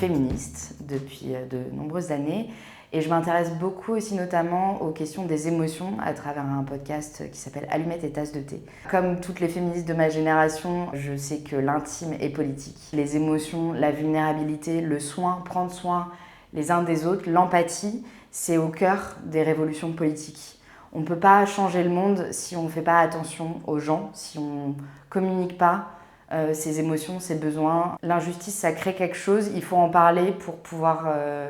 féministe depuis de nombreuses années et je m'intéresse beaucoup aussi notamment aux questions des émotions à travers un podcast qui s'appelle Allumettes et tasses de thé. Comme toutes les féministes de ma génération, je sais que l'intime est politique. Les émotions, la vulnérabilité, le soin, prendre soin les uns des autres, l'empathie, c'est au cœur des révolutions politiques. On ne peut pas changer le monde si on ne fait pas attention aux gens, si on ne communique pas ses émotions, ses besoins. L'injustice, ça crée quelque chose, il faut en parler pour pouvoir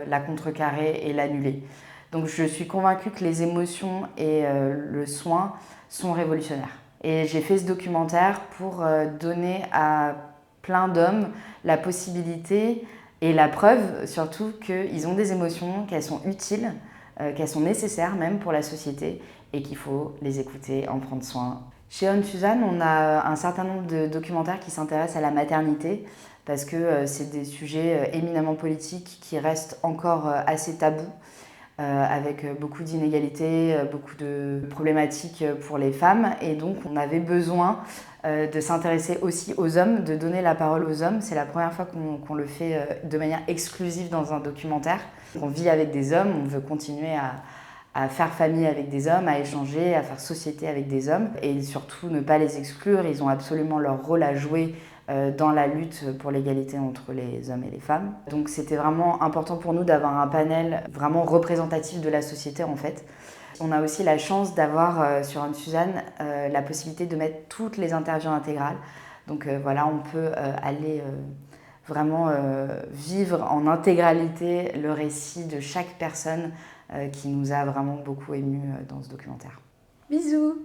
la contrecarrer et l'annuler. Donc je suis convaincue que les émotions et le soin sont révolutionnaires. Et j'ai fait ce documentaire pour donner à plein d'hommes la possibilité et la preuve surtout qu'ils ont des émotions, qu'elles sont utiles, qu'elles sont nécessaires même pour la société et qu'il faut les écouter, en prendre soin. Chez On Suzanne, on a un certain nombre de documentaires qui s'intéressent à la maternité parce que c'est des sujets éminemment politiques qui restent encore assez tabous avec beaucoup d'inégalités, beaucoup de problématiques pour les femmes et donc on avait besoin de s'intéresser aussi aux hommes, de donner la parole aux hommes. C'est la première fois qu'on le fait de manière exclusive dans un documentaire. On vit avec des hommes, on veut continuer à faire famille avec des hommes, à échanger, à faire société avec des hommes et surtout ne pas les exclure. Ils ont absolument leur rôle à jouer dans la lutte pour l'égalité entre les hommes et les femmes. Donc c'était vraiment important pour nous d'avoir un panel vraiment représentatif de la société en fait. On a aussi la chance d'avoir sur On Suzanne la possibilité de mettre toutes les interviews intégrales. Donc voilà, on peut aller vraiment vivre en intégralité le récit de chaque personne qui nous a vraiment beaucoup émus dans ce documentaire. Bisous!